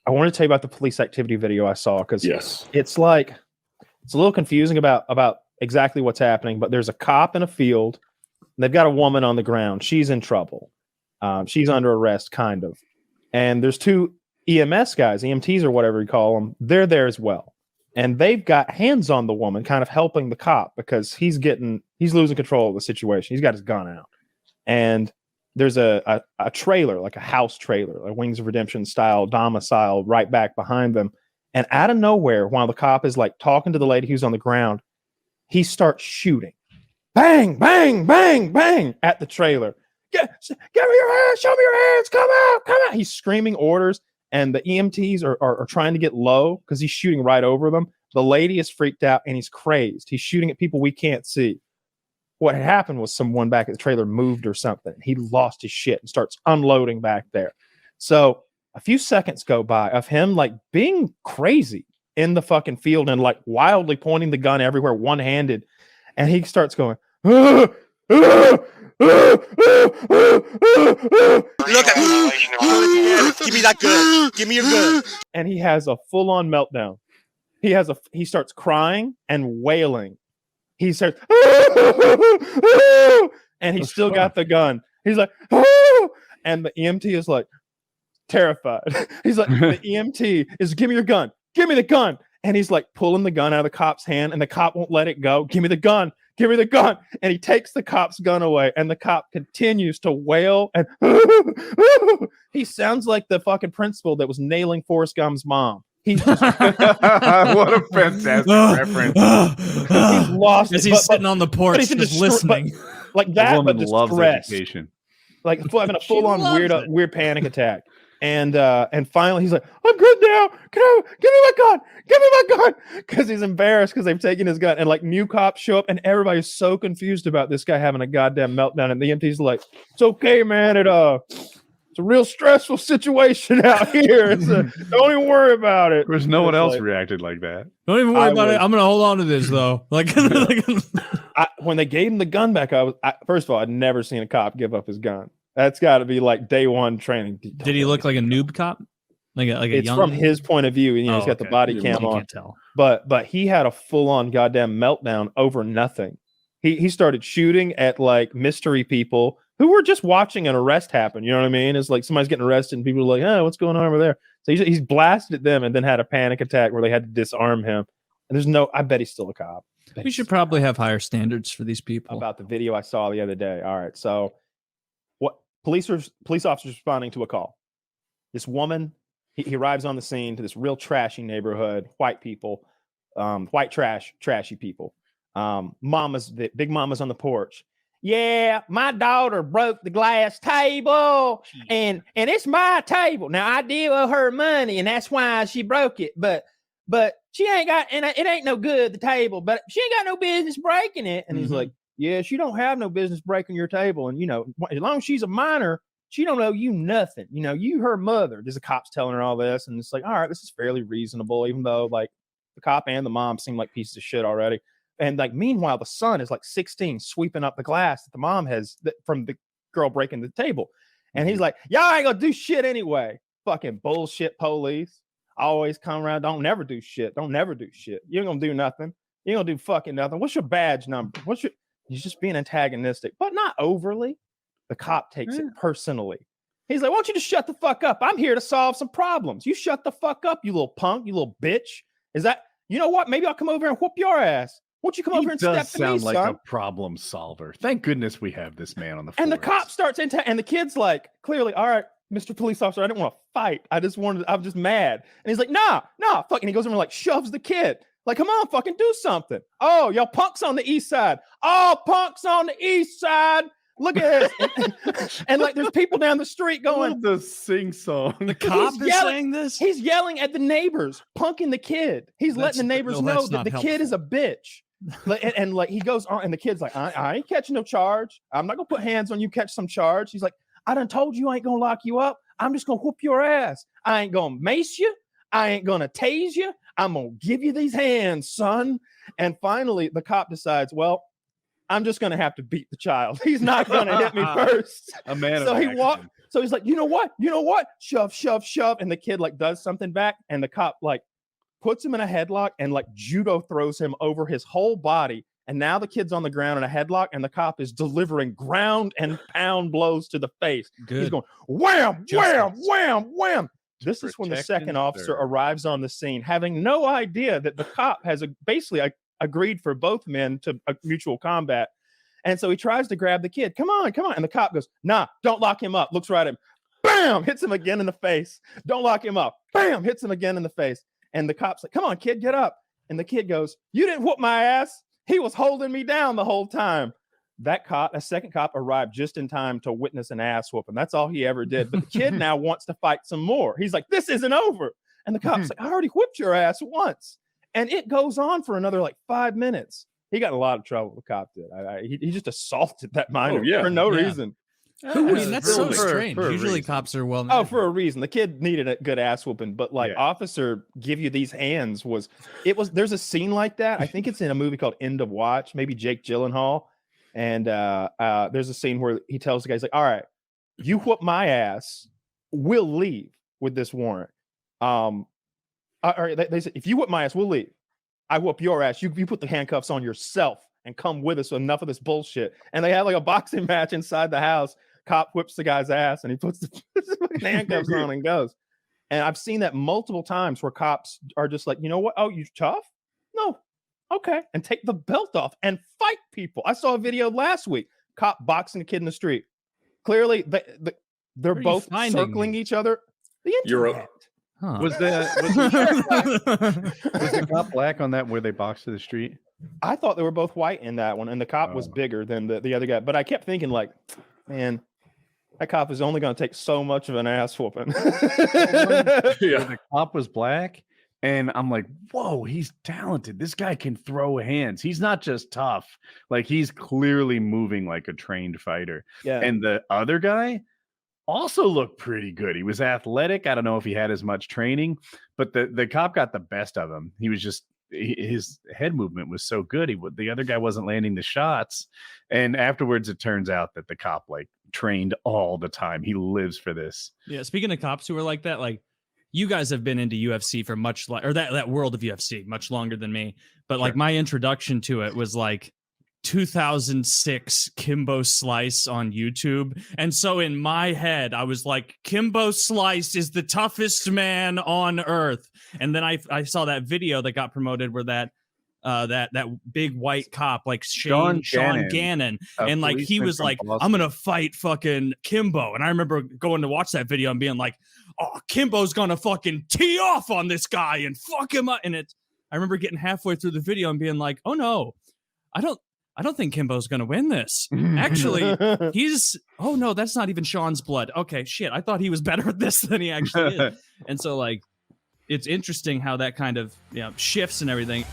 I want to tell you about the police activity video I saw because it's like it's a little confusing about exactly what's happening. But there's a cop in a field. And they've got a woman on the ground. She's in trouble. She's under arrest, kind of. And there's two EMS guys, EMTs or whatever you call them. They're there as well, and they've got hands on the woman, kind of helping the cop because he's losing control of the situation. He's got his gun out, and there's a trailer, like a house trailer, like Wings of Redemption style domicile right back behind them. And out of nowhere, while the cop is like talking to the lady who's on the ground, he starts shooting. Bang, bang, bang, bang at the trailer. Give me your hands, show me your hands, come out. He's screaming orders, and the EMTs are trying to get low because he's shooting right over them. The lady is freaked out, and he's crazed. He's shooting at people we can't see. What had happened was someone back at the trailer moved or something. He lost his shit and starts unloading back there. So a few seconds go by of him like being crazy in the fucking field and like wildly pointing the gun everywhere, one-handed. And he starts going, look at me. Give me that gun. Give me your gun. And he has a full-on meltdown. He starts crying and wailing. He starts, and he's still got the gun. He's like, and the EMT is like terrified. He's like, the EMT is, give me your gun. Give me the gun. And he's like pulling the gun out of the cop's hand, and the cop won't let it go. Give me the gun. Give me the gun. And he takes the cop's gun away, and the cop continues to wail. And he sounds like the fucking principal that was nailing Forrest Gump's mom. He's just what a fantastic reference. He's lost as he's sitting on the porch just listening. Like that, but loves education. Like having a full-on weird panic attack. And finally he's like, I'm good now. Give me my gun. Give me my gun. Because he's embarrassed because they've taken his gun. And like new cops show up, and everybody's so confused about this guy having a goddamn meltdown. And the EMT's like, it's okay, man. It's a real stressful situation out here. Don't even worry about it. There's no one else reacted like that. Don't even worry about it. I'm gonna hold on to this though. Like, when they gave him the gun back, first of all, I'd never seen a cop give up his gun. That's got to be like day one training. Did he look like a noob cop? Like a it's young... from his point of view. You know, he's got the body cam on. Can't tell. But he had a full on goddamn meltdown over nothing. He started shooting at like mystery people who were just watching an arrest happen. You know what I mean? It's like somebody's getting arrested and people are like, oh, what's going on over there? So he's blasted at them and then had a panic attack where they had to disarm him. And I bet he's still a cop. We should probably have higher standards for these people. About the video I saw the other day. All right. So what police officers responding to a call. This woman, he arrives on the scene to this real trashy neighborhood, white people, white trashy people. Big mama's on the porch. Yeah, my daughter broke the glass table, and it's my table. Now I deal with her money, and that's why she broke it. But she ain't got, and it ain't no good, the table. But she ain't got no business breaking it. And he's like, yeah, she don't have no business breaking your table. And you know, as long as she's a minor, she don't owe you nothing. You know, you her mother. There's a cop's telling her all this, and it's like, all right, this is fairly reasonable, even though like the cop and the mom seem like pieces of shit already. And like, meanwhile, the son is like 16, sweeping up the glass that the mom has from the girl breaking the table. And he's like, y'all ain't gonna do shit anyway. Fucking bullshit police. Always come around. Don't never do shit. Don't never do shit. You ain't gonna do nothing. You ain't gonna do fucking nothing. What's your badge number? He's just being antagonistic, but not overly. The cop takes it personally. He's like, why don't you just shut the fuck up? I'm here to solve some problems. You shut the fuck up, you little punk, you little bitch. Is that, you know what? Maybe I'll come over and whoop your ass. Won't you come over and step to me, son? Sound like a problem solver. Thank goodness we have this man on the force. And the cop starts and the kid's like, clearly, all right, Mr. Police Officer, I didn't want to fight. I'm just mad. And he's like, nah, fuck. And he goes over and like shoves the kid. Like, come on, fucking do something. Oh, y'all punks on the east side. Oh, punks on the east side. Look at this. And like, there's people down the street going. The sing song. The cop is saying this? He's yelling at the neighbors, punking the kid. He's letting the neighbors know that the kid is a bitch. and like he goes on, and the kid's like, I ain't catching no charge. I'm not gonna put hands on you, catch some charge. He's like, I done told you I ain't gonna lock you up. I'm just gonna whoop your ass. I ain't gonna mace you. I ain't gonna tase you. I'm gonna give you these hands, son. And finally, the cop decides, well, I'm just gonna have to beat the child. He's not gonna hit me first. A man. So So he's like, you know what? Shove, shove, shove. And the kid like does something back, and the cop like puts him in a headlock and like judo throws him over his whole body. And now the kid's on the ground in a headlock, and the cop is delivering ground and pound blows to the face. Good. He's going wham, wham, wham, wham. This is when the protect second and officer serve. arrives on the scene, having no idea that the cop has basically agreed for both men to a mutual combat. And so he tries to grab the kid. Come on, come on. And the cop goes, nah, don't lock him up. Looks right at him. Bam! Hits him again in the face. Don't lock him up. Bam! Hits him again in the face. And the cop's like, come on, kid, get up. And the kid goes, you didn't whoop my ass. He was holding me down the whole time. That cop, a second cop, arrived just in time to witness an ass whooping. That's all he ever did. But the kid now wants to fight some more. He's like, this isn't over. And the cop's like, I already whipped your ass once. And it goes on for another like 5 minutes. He got in a lot of trouble, the cop did. He just assaulted that minor for no reason. I mean, that's so For- strange. for a Usually reason. cops are well. Oh, for a reason. The kid needed a good ass whooping, but like officer give you these hands there's a scene like that. I think it's in a movie called End of Watch, maybe Jake Gyllenhaal. And there's a scene where he tells the guy, he's like, all right, you whoop my ass, we'll leave with this warrant. All right, they said, if you whoop my ass, we'll leave. I whoop your ass. You put the handcuffs on yourself and come with us. So enough of this bullshit. And they have like a boxing match inside the house. Cop whips the guy's ass and he puts the handcuffs on and goes. And I've seen that multiple times where cops are just like, you know what? Oh, you tough? No. Okay. And take the belt off and fight people. I saw a video last week. Cop boxing a kid in the street. Clearly, they're both circling each other. The internet. Huh. Was the cop black on that where they boxed to the street? I thought they were both white in that one, and the cop was bigger than the other guy. But I kept thinking, like, man, that cop is only going to take so much of an ass whooping. The cop was black, and I'm like, whoa, he's talented. This guy can throw hands. He's not just tough. Like, he's clearly moving like a trained fighter. Yeah. And the other guy also looked pretty good. He was athletic. I don't know if he had as much training, but the cop got the best of him. He was just, his head movement was so good. The other guy wasn't landing the shots. And afterwards, it turns out that the cop like trained all the time. He lives for this. Yeah. Speaking of cops who are like that, like you guys have been into UFC for much or that world of UFC much longer than me. But like my introduction to it was like 2006 Kimbo Slice on YouTube. And so in my head, I was like, Kimbo Slice is the toughest man on earth. And then I saw that video that got promoted where that big white cop, like Sean Gannon. And like, he was like, I'm going to fight fucking Kimbo. And I remember going to watch that video and being like, oh, Kimbo's going to fucking tee off on this guy and fuck him up. And I remember getting halfway through the video and being like, oh no, I don't think Kimbo's going to win this. Actually, oh no, that's not even Sean's blood. Okay, shit. I thought he was better at this than he actually is. And so like, it's interesting how that kind of shifts and everything.